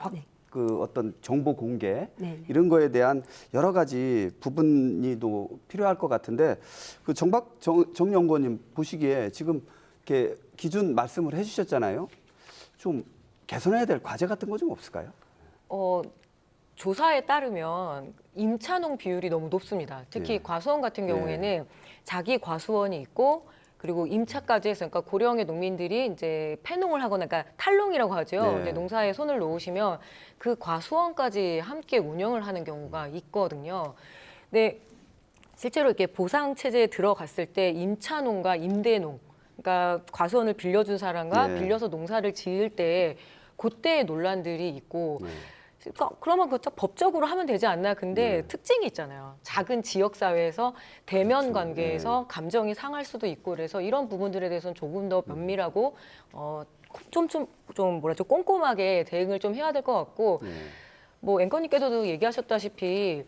그 어떤 정보 공개 네. 이런 거에 대한 여러 가지 부분이 또 필요할 것 같은데 그 정 연구원님 보시기에 지금 이렇게 기준 말씀을 해주셨잖아요. 좀 개선해야 될 과제 같은 거 좀 없을까요? 조사에 따르면 임차농 비율이 너무 높습니다. 특히 예. 과수원 같은 경우에는 자기 과수원이 있고 그리고 임차까지 해서 그러니까 고령의 농민들이 이제 폐농을 하거나 그러니까 탈농이라고 하죠. 네. 근데 농사에 손을 놓으시면 그 과수원까지 함께 운영을 하는 경우가 있거든요. 근데 실제로 이렇게 보상 체제에 들어갔을 때 임차농과 임대농, 그러니까 과수원을 빌려준 사람과 네. 빌려서 농사를 지을 때 그때의 논란들이 있고. 그러면 그렇죠. 법적으로 하면 되지 않나. 근데 특징이 있잖아요. 작은 지역 사회에서 대면 그렇죠. 관계에서 감정이 상할 수도 있고 그래서 이런 부분들에 대해서는 조금 더 면밀하고 좀 뭐랄까 꼼꼼하게 대응을 좀 해야 될 것 같고 뭐 앵커님께서도 얘기하셨다시피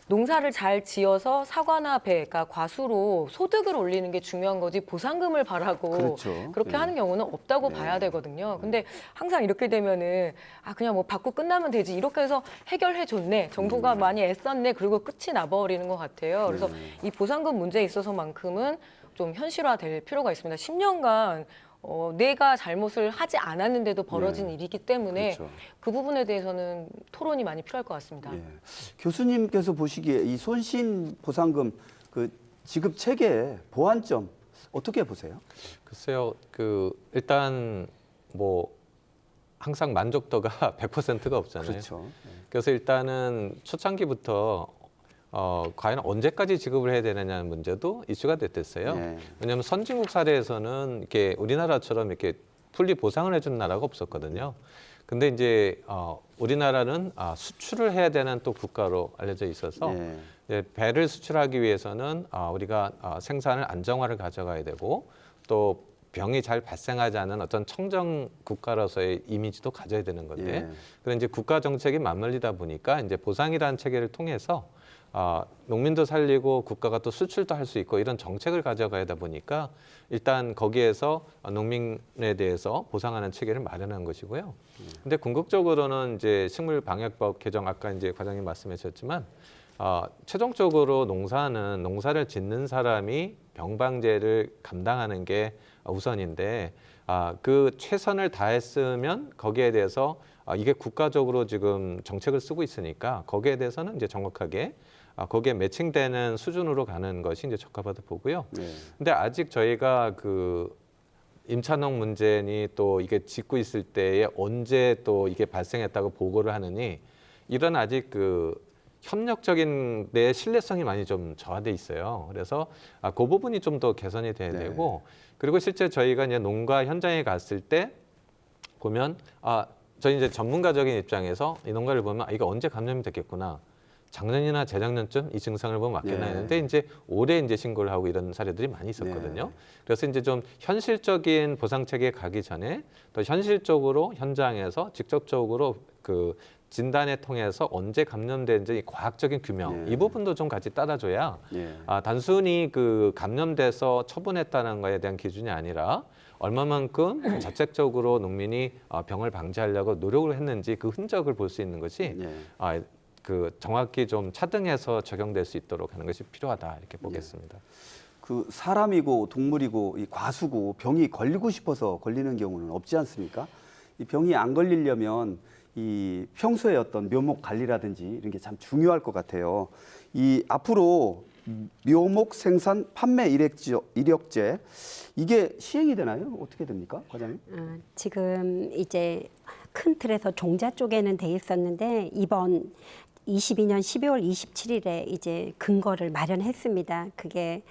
농사를 잘 지어서 사과나 배, 그러니까 과수로 소득을 올리는 게 중요한 거지 보상금을 바라고 그렇죠. 그렇게 네. 하는 경우는 없다고 봐야 되거든요. 근데 항상 이렇게 되면은 그냥 뭐 받고 끝나면 되지 이렇게 해서 해결해 줬네. 정부가 많이 애썼네. 그리고 끝이 나버리는 것 같아요. 그래서 이 보상금 문제에 있어서만큼은 좀 현실화될 필요가 있습니다. 10년간 내가 잘못을 하지 않았는데도 벌어진 일이기 때문에 그렇죠. 그 부분에 대해서는 토론이 많이 필요할 것 같습니다. 예. 교수님께서 보시기에 이 손실 보상금 그 지급 체계 보완점 어떻게 보세요? 글쎄요, 일단 뭐 항상 만족도가 100%가 없잖아요. 그렇죠. 그래서 일단은 초창기부터 과연 언제까지 지급을 해야 되느냐는 문제도 이슈가 됐었어요. 네. 왜냐하면 선진국 사례에서는 이렇게 우리나라처럼 이렇게 풀리 보상을 해주는 나라가 없었거든요. 근데 이제 우리나라는 수출을 해야 되는 또 국가로 알려져 있어서 네. 이제 배를 수출하기 위해서는 우리가 생산을 안정화를 가져가야 되고 또 병이 잘 발생하지 않은 어떤 청정 국가로서의 이미지도 가져야 되는 건데 예. 그런 이제 국가 정책이 맞물리다 보니까 이제 보상이라는 체계를 통해서 농민도 살리고 국가가 또 수출도 할 수 있고 이런 정책을 가져가다 보니까 일단 거기에서 농민에 대해서 보상하는 체계를 마련한 것이고요. 근데 궁극적으로는 이제 식물방역법 개정 아까 이제 과장님 말씀하셨지만 최종적으로 농사를 짓는 사람이 병방제를 감당하는 게 우선인데 그 최선을 다했으면 거기에 대해서 이게 국가적으로 지금 정책을 쓰고 있으니까 거기에 대해서는 이제 정확하게 거기에 매칭되는 수준으로 가는 것이 이제 적합하다 보고요. 네. 근데 아직 저희가 임차농 문제니 또 이게 짓고 있을 때에 언제 또 이게 발생했다고 보고를 하느니 이런 아직 협력적인 데 신뢰성이 많이 좀 저하돼 있어요. 그래서 그 부분이 좀 더 개선이 돼야 네. 되고 그리고 실제 저희가 이제 농가 현장에 갔을 때 보면 저희 이제 전문가적인 입장에서 이 농가를 보면 이거 언제 감염이 됐겠구나. 작년이나 재작년쯤 이 증상을 보면 맞겠나 네. 했는데 이제 올해 이제 신고를 하고 이런 사례들이 많이 있었거든요. 네. 그래서 이제 좀 현실적인 보상 체계에 가기 전에 더 현실적으로 현장에서 직접적으로 진단을 통해서 언제 감염된지 과학적인 규명 네. 이 부분도 좀 같이 따라줘야 예. 단순히 감염돼서 처분했다는 거에 대한 기준이 아니라 얼마만큼 자책적으로 농민이 병을 방지하려고 노력을 했는지 그 흔적을 볼 수 있는 것이 예. 정확히 좀 차등해서 적용될 수 있도록 하는 것이 필요하다 이렇게 보겠습니다. 사람이고 동물이고 이 과수고 병이 걸리고 싶어서 걸리는 경우는 없지 않습니까? 이 병이 안 걸리려면 이 평소에 어떤 묘목 관리라든지 이런 게 참 중요할 것 같아요. 이 앞으로 묘목 생산 판매 이력제 이게 시행이 되나요? 어떻게 됩니까, 과장님? 지금 이제 큰 틀에서 종자 쪽에는 돼 있었는데 이번 22년 12월 27일에 이제 근거를 마련했습니다. 그게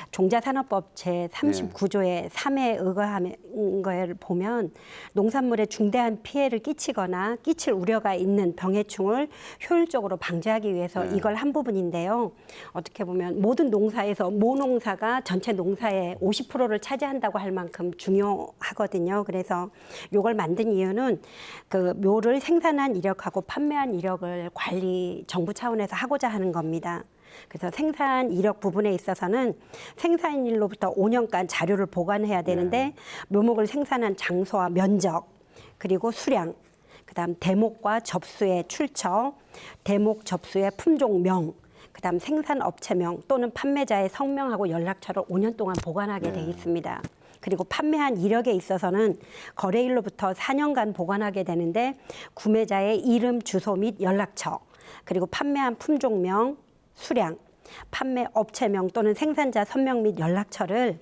종자산업법 제39조의 3에 의거한 거를 보면 농산물에 중대한 피해를 끼치거나 끼칠 우려가 있는 병해충을 효율적으로 방지하기 위해서 이걸 한 부분인데요. 어떻게 보면 모든 농사에서 모농사가 전체 농사의 50%를 차지한다고 할 만큼 중요하거든요. 그래서 이걸 만든 이유는 묘를 생산한 이력하고 판매한 이력을 정부 차원에서 하고자 하는 겁니다. 그래서 생산 이력 부분에 있어서는 생산일로부터 5년간 자료를 보관해야 되는데 묘목을 생산한 장소와 면적 그리고 수량 그다음 대목과 접수의 출처 대목 접수의 품종명 그다음 생산업체명 또는 판매자의 성명하고 연락처를 5년 동안 보관하게 돼 있습니다. 그리고 판매한 이력에 있어서는 거래일로부터 4년간 보관하게 되는데 구매자의 이름, 주소 및 연락처 그리고 판매한 품종명, 수량, 판매 업체명 또는 생산자 선명 및 연락처를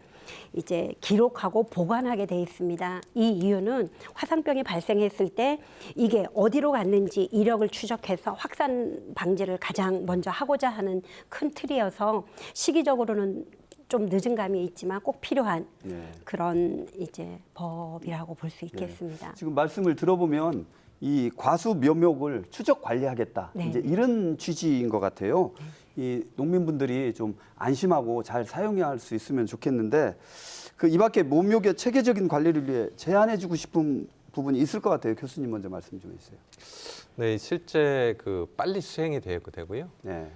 이제 기록하고 보관하게 돼 있습니다. 이 이유는 화상병이 발생했을 때 이게 어디로 갔는지 이력을 추적해서 확산 방지를 가장 먼저 하고자 하는 큰 틀이어서 시기적으로는 좀 늦은 감이 있지만 꼭 필요한 그런 이제 법이라고 볼 수 있겠습니다. 지금 말씀을 들어보면 이 과수 묘목을 추적 관리하겠다. 네. 이제 이런 취지인 것 같아요. 이 농민분들이 좀 안심하고 잘 사용할 수 있으면 좋겠는데 그 이 밖에 묘목의 체계적인 관리를 위해 제안해주고 싶은 부분이 있을 것 같아요. 교수님 먼저 말씀 좀 해주세요. 네, 실제 그 빨리 수행이 되고요. 네.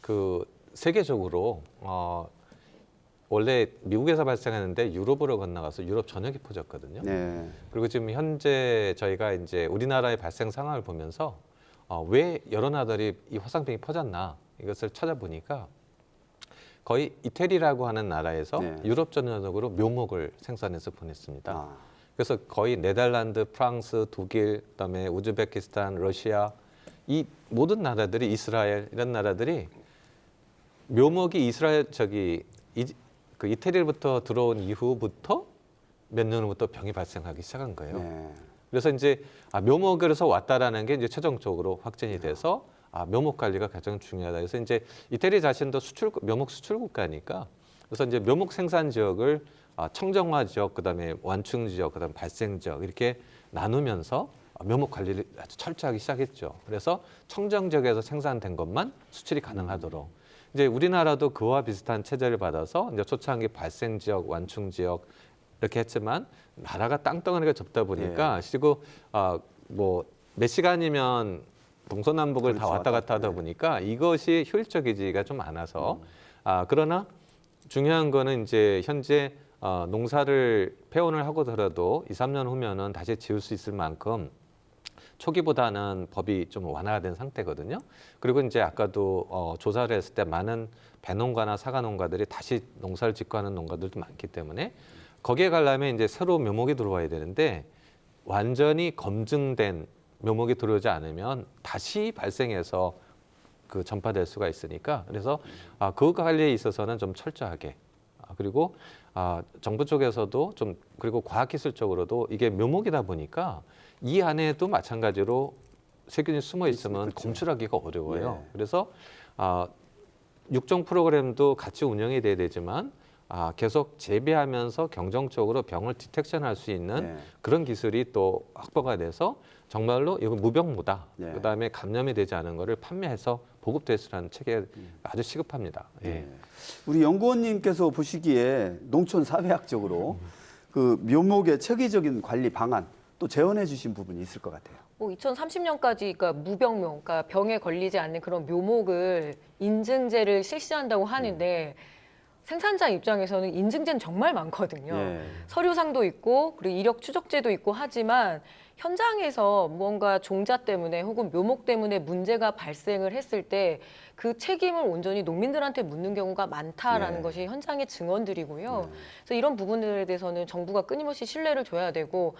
그 세계적으로 원래 미국에서 발생하는데 유럽으로 건너가서 유럽 전역이 퍼졌거든요. 네. 그리고 지금 현재 저희가 이제 우리나라의 발생 상황을 보면서 왜 여러 나라들이 이 화상병이 퍼졌나 이것을 찾아보니까 거의 이태리라고 하는 나라에서 네. 유럽 전역으로 묘목을 생산해서 보냈습니다. 아, 그래서 거의 네덜란드, 프랑스, 독일, 그다음에 우즈베키스탄, 러시아 이 모든 나라들이 이스라엘 이런 나라들이 묘목이 이스라엘 그 이태리로부터 들어온 이후부터 몇 년 후부터 병이 발생하기 시작한 거예요. 네. 그래서 이제 묘목에서 왔다라는 게 이제 최종적으로 확진이 돼서 묘목 관리가 가장 중요하다. 그래서 이제 이태리 자신도 묘목 수출 국가니까 그래서 이제 묘목 생산 지역을 청정화 지역, 그다음에 완충 지역, 그다음 발생 지역 이렇게 나누면서 묘목 관리를 아주 철저하게 시작했죠. 그래서 청정 지역에서 생산된 것만 수출이 가능하도록. 이제 우리나라도 그와 비슷한 체제를 받아서 이제 초창기 발생 지역, 완충 지역 이렇게 했지만 나라가 땅덩어리가 좁다 보니까 그리고 뭐 몇 시간이면 동서남북을 다 그렇죠. 왔다 갔다 하다 보니까 이것이 효율적이지가 좀 않아서 그러나 중요한 거는 이제 현재 농사를 폐원을 하고더라도 2, 3년 후면은 다시 지을 수 있을 만큼 초기보다는 법이 좀 완화가 된 상태거든요. 그리고 이제 아까도 조사를 했을 때 많은 배농가나 사과농가들이 다시 농사를 짓고 하는 농가들도 많기 때문에 거기에 가려면 이제 새로 묘목이 들어와야 되는데 완전히 검증된 묘목이 들어오지 않으면 다시 발생해서 그 전파될 수가 있으니까 그래서 그 관리에 있어서는 좀 철저하게 그리고 정부 쪽에서도 좀 그리고 과학기술적으로도 이게 묘목이다 보니까 이 안에도 마찬가지로 세균이 숨어 있으면 그렇죠. 검출하기가 어려워요. 네. 그래서 육종 프로그램도 같이 운영이 돼야 되지만 계속 재배하면서 경정적으로 병을 디텍션할 수 있는 네. 그런 기술이 또 확보가 돼서 정말로 이거 무병무다. 네. 그다음에 감염이 되지 않은 거를 판매해서 보급대수라는 체계가 아주 시급합니다. 예. 네. 우리 연구원님께서 보시기에 농촌 사회학적으로 그 묘목의 체계적인 관리 방안 또 제언해 주신 부분이 있을 것 같아요. 2030년까지 그러니까 무병묘, 그러니까 병에 걸리지 않는 그런 묘목을 인증제를 실시한다고 하는데 생산자 입장에서는 인증제는 정말 많거든요. 예. 서류상도 있고 그리고 이력 추적제도 있고 하지만 현장에서 무언가 종자 때문에 혹은 묘목 때문에 문제가 발생을 했을 때 그 책임을 온전히 농민들한테 묻는 경우가 많다라는 네. 것이 현장의 증언들이고요. 그래서 이런 부분들에 대해서는 정부가 끊임없이 신뢰를 줘야 되고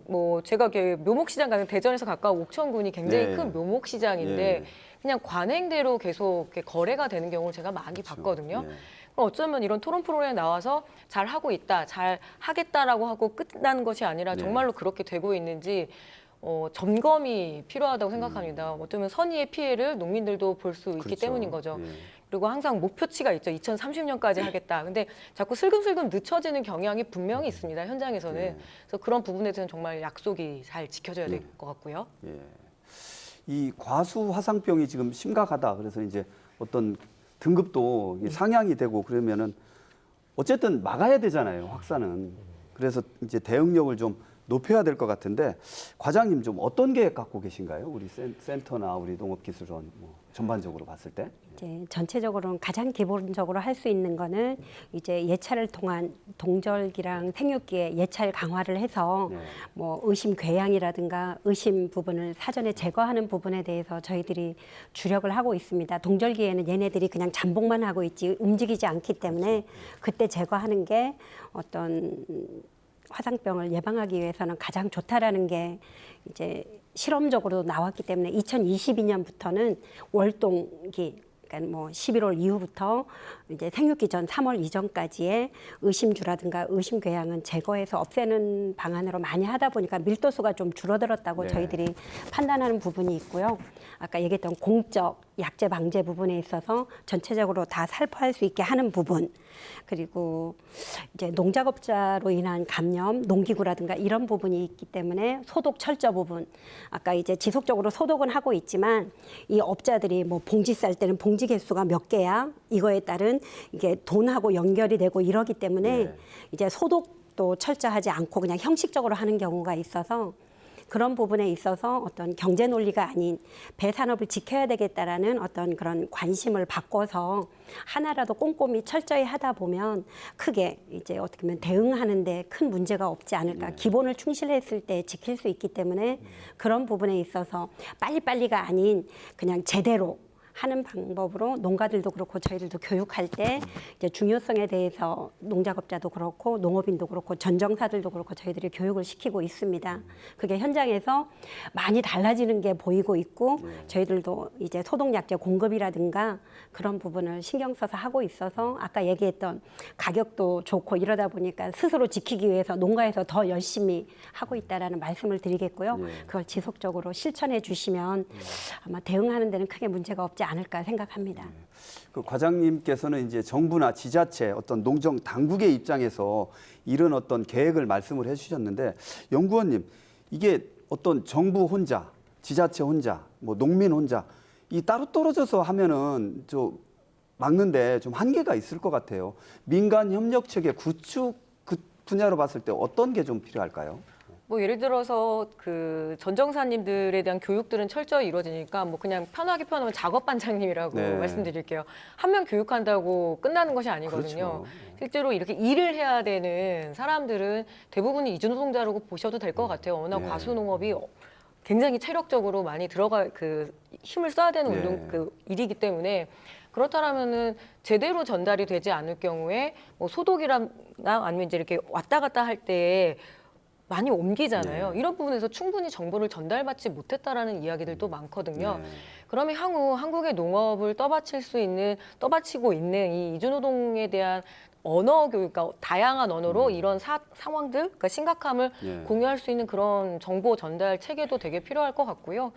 뭐 제가 묘목 시장 가는 대전에서 가까운 옥천군이 굉장히 네. 큰 묘목 시장인데 예. 그냥 관행대로 계속 이렇게 거래가 되는 경우를 제가 많이 봤거든요. 예. 그럼 어쩌면 이런 토론 프로그램에 나와서 잘 하고 있다, 잘 하겠다라고 하고 끝나는 것이 아니라 네. 정말로 그렇게 되고 있는지 점검이 필요하다고 생각합니다. 어쩌면 선의의 피해를 농민들도 볼 수 있기 그렇죠. 때문인 거죠. 예. 그리고 항상 목표치가 있죠. 2030년까지 하겠다. 근데 자꾸 슬금슬금 늦춰지는 경향이 분명히 있습니다. 현장에서는. 네. 그래서 그런 부분에 대해서는 정말 약속이 잘 지켜져야 될 것 같고요. 예. 이 과수 화상병이 지금 심각하다. 그래서 이제 어떤 등급도 상향이 되고 그러면은 어쨌든 막아야 되잖아요. 확산은. 그래서 이제 대응력을 좀 높여야 될 것 같은데 과장님 좀 어떤 계획 갖고 계신가요? 우리 센터나 우리 농업기술원 뭐 전반적으로 봤을 때. 이제 전체적으로는 가장 기본적으로 할 수 있는 거는 이제 예찰을 통한 동절기랑 생육기에 예찰 강화를 해서 네. 뭐 의심 궤양이라든가 의심 부분을 사전에 제거하는 부분에 대해서 저희들이 주력을 하고 있습니다. 동절기에는 얘네들이 그냥 잠복만 하고 있지 움직이지 않기 때문에 그때 제거하는 게 어떤 화상병을 예방하기 위해서는 가장 좋다라는 게 이제 실험적으로 나왔기 때문에 2022년부터는 월동기 그러니까 뭐 11월 이후부터 이제 생육기 전 3월 이전까지의 의심주라든가 의심궤양은 제거해서 없애는 방안으로 많이 하다 보니까 밀도수가 좀 줄어들었다고 네. 저희들이 판단하는 부분이 있고요. 아까 얘기했던 공적 약재 방제 부분에 있어서 전체적으로 다 살포할 수 있게 하는 부분 그리고 이제 농작업자로 인한 감염, 농기구라든가 이런 부분이 있기 때문에 소독 철저 부분, 아까 이제 지속적으로 소독은 하고 있지만 이 업자들이 뭐 봉지 쌀 때는 봉지 개수가 몇 개야, 이거에 따른 이게 돈하고 연결이 되고 이러기 때문에 네. 이제 소독도 철저하지 않고 그냥 형식적으로 하는 경우가 있어서 그런 부분에 있어서 어떤 경제 논리가 아닌 배산업을 지켜야 되겠다라는 어떤 그런 관심을 바꿔서 하나라도 꼼꼼히 철저히 하다 보면 크게 이제 어떻게 보면 대응하는데 큰 문제가 없지 않을까. 기본을 충실했을 때 지킬 수 있기 때문에 그런 부분에 있어서 빨리빨리가 아닌 그냥 제대로 하는 방법으로 농가들도 그렇고 저희들도 교육할 때 이제 중요성에 대해서 농작업자도 그렇고 농업인도 그렇고 전정사들도 그렇고 저희들이 교육을 시키고 있습니다. 그게 현장에서 많이 달라지는 게 보이고 있고 저희들도 이제 소독약제 공급이라든가 그런 부분을 신경 써서 하고 있어서 아까 얘기했던 가격도 좋고 이러다 보니까 스스로 지키기 위해서 농가에서 더 열심히 하고 있다라는 말씀을 드리겠고요. 그걸 지속적으로 실천해 주시면 아마 대응하는 데는 크게 문제가 없지 않을까 생각합니다. 그 과장님께서는 이제 정부나 지자체 어떤 농정 당국의 입장에서 이런 어떤 계획을 말씀을 해주셨는데 연구원님 이게 어떤 정부 혼자, 지자체 혼자, 뭐 농민 혼자 이 따로 떨어져서 하면은 좀 막는데 좀 한계가 있을 것 같아요. 민간 협력 체계 구축 그 분야로 봤을 때 어떤 게 좀 필요할까요? 뭐 예를 들어서 그 전정사님들에 대한 교육들은 철저히 이루어지니까 뭐 그냥 편하게 표현하면 작업반장님이라고 네. 말씀드릴게요. 한 명 교육한다고 끝나는 것이 아니거든요. 그렇죠. 실제로 이렇게 일을 해야 되는 사람들은 대부분이 이주노동자라고 보셔도 될 것 같아요. 워낙 네. 과수농업이 굉장히 체력적으로 많이 들어가 그 힘을 써야 되는 네. 운동 그 일이기 때문에 그렇다면은 제대로 전달이 되지 않을 경우에 뭐 소독이나 아니면 이제 이렇게 왔다 갔다 할 때 많이 옮기잖아요. 네. 이런 부분에서 충분히 정보를 전달받지 못했다라는 이야기들도 많거든요. 네. 그러면 향후 한국의 농업을 떠받치고 있는 이 이주노동에 대한 언어 교육, 그러니까 다양한 언어로 이런 상황들, 그러니까 심각함을 네. 공유할 수 있는 그런 정보 전달 체계도 되게 필요할 것 같고요.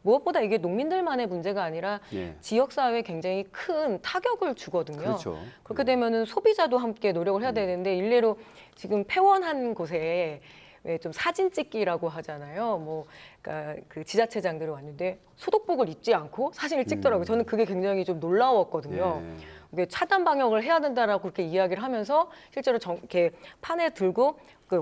무엇보다 이게 농민들만의 문제가 아니라 네. 지역사회에 굉장히 큰 타격을 주거든요. 그렇죠. 그렇게 되면은 소비자도 함께 노력을 해야 되는데 일례로 지금 폐원한 곳에 왜 좀 사진 찍기라고 하잖아요. 뭐 그러니까 그 지자체장들이 왔는데 소독복을 입지 않고 사진을 찍더라고요. 저는 그게 굉장히 좀 놀라웠거든요. 네. 이게 차단 방역을 해야 된다라고 그렇게 이야기를 하면서 실제로 이렇게 판에 들고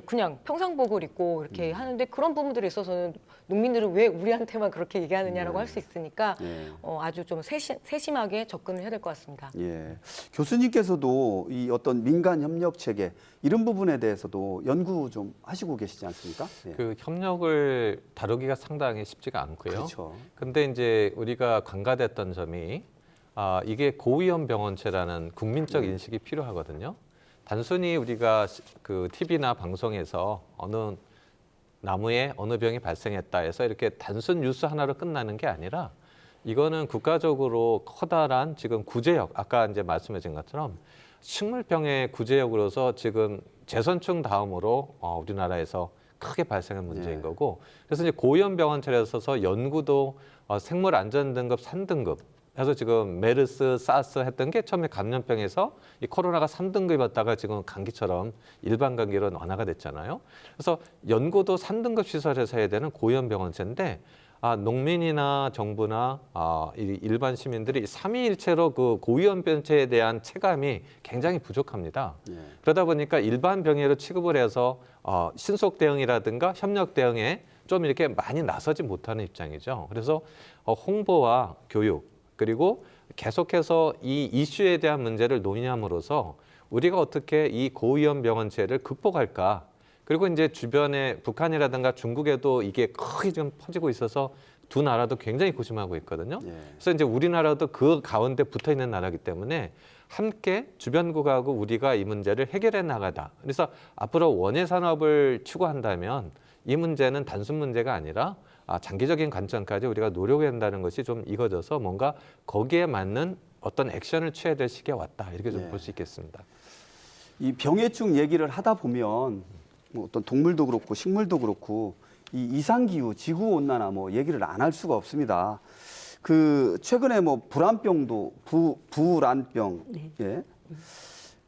그냥 평상복을 입고 이렇게 하는데 그런 부분들에 있어서는 농민들은 왜 우리한테만 그렇게 얘기하느냐라고 할 수 있으니까 네. 아주 좀 세심하게 접근을 해야 될 것 같습니다. 예. 교수님께서도 이 어떤 민간 협력 체계 이런 부분에 대해서도 연구 좀 하시고 계시지 않습니까? 예. 그 협력을 다루기가 상당히 쉽지가 않고요. 그렇죠. 근데 이제 우리가 관가됐던 점이 이게 고위험 병원체라는 국민적 인식이 필요하거든요. 단순히 우리가 그 TV나 방송에서 어느 나무에 어느 병이 발생했다 해서 이렇게 단순 뉴스 하나로 끝나는 게 아니라 이거는 국가적으로 커다란 지금 구제역, 아까 이제 말씀하신 것처럼 식물병의 구제역으로서 지금 제선충 다음으로 우리나라에서 크게 발생한 문제인 네. 거고 그래서 이제 고위험 병원체에 있어서 연구도 생물 안전 등급 3등급 해서 지금 메르스, 사스 했던 게 처음에 감염병에서 이 코로나가 3등급이었다가 지금 감기처럼 일반 감기로 완화가 됐잖아요. 그래서 연구도 3등급 시설에서 해야 되는 고위험 병원체인데 농민이나 정부나 이 일반 시민들이 삼위일체로 그 고위험 병체에 대한 체감이 굉장히 부족합니다. 예. 그러다 보니까 일반 병해로 취급을 해서 신속 대응이라든가 협력 대응에 좀 이렇게 많이 나서지 못하는 입장이죠. 그래서 홍보와 교육 그리고 계속해서 이 이슈에 대한 문제를 논의함으로써 우리가 어떻게 이 고위험 병원체를 극복할까? 그리고 이제 주변에 북한이라든가 중국에도 이게 크게 좀 퍼지고 있어서 두 나라도 굉장히 고심하고 있거든요. 예. 그래서 이제 우리나라도 그 가운데 붙어 있는 나라이기 때문에 함께 주변국하고 우리가 이 문제를 해결해 나가다. 그래서 앞으로 원예 산업을 추구한다면 이 문제는 단순 문제가 아니라 장기적인 관점까지 우리가 노력해야 한다는 것이 좀 익어져서 뭔가 거기에 맞는 어떤 액션을 취해야 될 시기에 왔다. 이렇게 좀 볼 수 있겠습니다. 이 병해충 얘기를 하다 보면 뭐 어떤 동물도 그렇고 식물도 그렇고 이 이상기후, 지구 온난화 뭐 얘기를 안 할 수가 없습니다. 그 최근에 뭐 불안병도 불안병, 네. 예.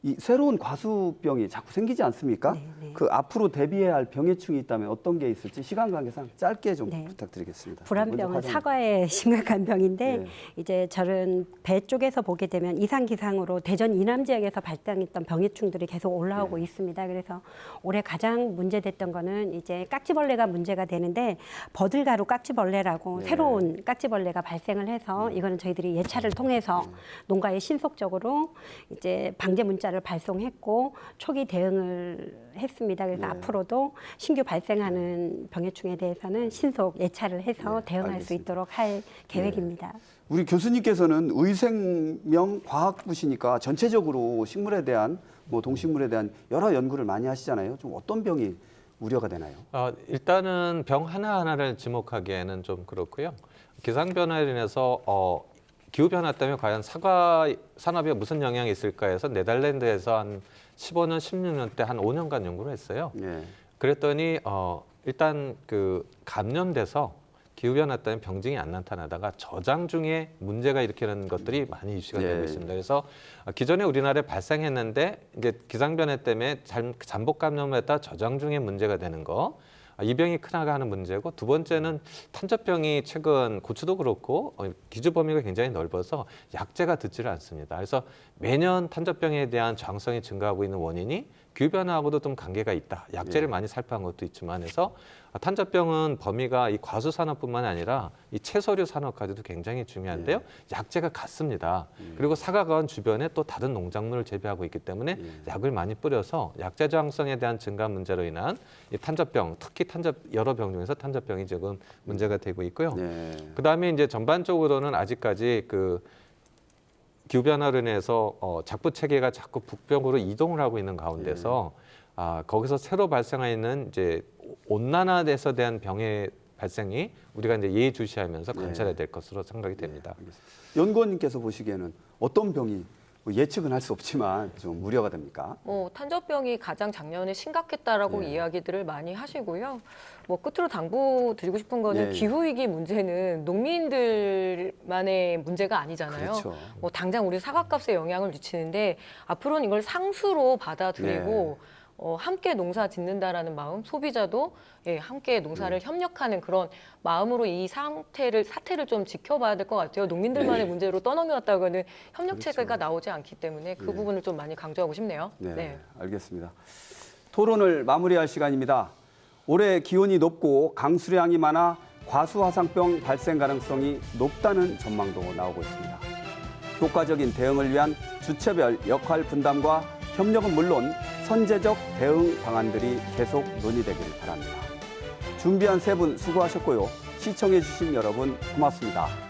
이 새로운 과수병이 자꾸 생기지 않습니까? 네, 네. 그 앞으로 대비해야 할 병해충이 있다면 어떤 게 있을지 시간 관계상 짧게 좀 네. 부탁드리겠습니다. 불안병은 먼저 사과의 심각한 병인데 네. 이제 저는 배 쪽에서 보게 되면 이상 기상으로 대전 이남 지역에서 발생했던 병해충들이 계속 올라오고 네. 있습니다. 그래서 올해 가장 문제됐던 거는 이제 깍지벌레가 문제가 되는데 버들가루 깍지벌레라고 네. 새로운 깍지벌레가 발생을 해서 이거는 저희들이 예찰을 통해서 농가에 신속적으로 이제 방제 문자를 발송했고 초기 대응을 했습니다. 그래서 네. 앞으로도 신규 발생하는 병해충에 대해서는 신속 예찰을 해서 네, 대응할 수 알겠습니다. 있도록 할 계획입니다. 우리 교수님께서는 의생명 과학부시니까 전체적으로 식물에 대한 뭐 동식물에 대한 여러 연구를 많이 하시잖아요. 좀 어떤 병이 우려가 되나요? 일단은 병 하나하나를 지목하기에는 좀 그렇고요. 기상 변화로 인해서 기후 변화 때문에 과연 사과 산업에 무슨 영향이 있을까 해서 네덜란드에서 한 15년, 16년 때 한 5년간 연구를 했어요. 네. 그랬더니 일단 그 감염돼서 기후 변화 때문에 병증이 안 나타나다가 저장 중에 문제가 일으키는 것들이 많이 이슈가 되고 네. 있습니다. 그래서 기존에 우리나라에 발생했는데 이제 기상 변화 때문에 잠복 감염했다 저장 중에 문제가 되는 거. 이 병이 크나가 하는 문제고 두 번째는 탄저병이 최근 고추도 그렇고 기주 범위가 굉장히 넓어서 약제가 듣지를 않습니다. 그래서 매년 탄저병에 대한 저항성이 증가하고 있는 원인이 기후 변화하고도 좀 관계가 있다. 약제를 많이 살포한 것도 있지만 해서 탄저병은 범위가 이 과수 산업뿐만 아니라 이 채소류 산업까지도 굉장히 중요한데요. 약제가 같습니다. 그리고 사과관 주변에 또 다른 농작물을 재배하고 있기 때문에 약을 많이 뿌려서 약제 저항성에 대한 증가 문제로 인한 이 탄저병, 특히 여러 병 중에서 탄저병이 지금 문제가 되고 있고요. 네. 그다음에 이제 전반적으로는 아직까지 그 기후 변화로 인해서 작부 체계가 자꾸 북쪽으로 이동을 하고 있는 가운데서 거기서 새로 발생하는 이제 온난화에서 대한 병의 발생이 우리가 이제 예의주시하면서 관찰해야 될 것으로 생각이 됩니다. 연구원님께서 보시기에는 어떤 병이 뭐 예측은 할 수 없지만 좀 우려가 됩니까? 탄저병이 가장 작년에 심각했다라고 예. 이야기들을 많이 하시고요. 뭐 끝으로 당부드리고 싶은 거는 예. 기후 위기 문제는 농민들만의 문제가 아니잖아요. 그렇죠. 뭐 당장 우리 사과값에 영향을 미치는데 앞으로는 이걸 상수로 받아들이고 함께 농사 짓는다라는 마음, 소비자도 함께 농사를 협력하는 그런 마음으로 이 사태를 좀 지켜봐야 될 것 같아요. 농민들만의 문제로 떠넘겼다고는 협력 체계가 나오지 않기 때문에 그 부분을 좀 많이 강조하고 싶네요. 네, 알겠습니다. 토론을 마무리할 시간입니다. 올해 기온이 높고 강수량이 많아 과수화상병 발생 가능성이 높다는 전망도 나오고 있습니다. 효과적인 대응을 위한 주체별 역할 분담과 협력은 물론 선제적 대응 방안들이 계속 논의되기를 바랍니다. 준비한 세 분 수고하셨고요. 시청해주신 여러분 고맙습니다.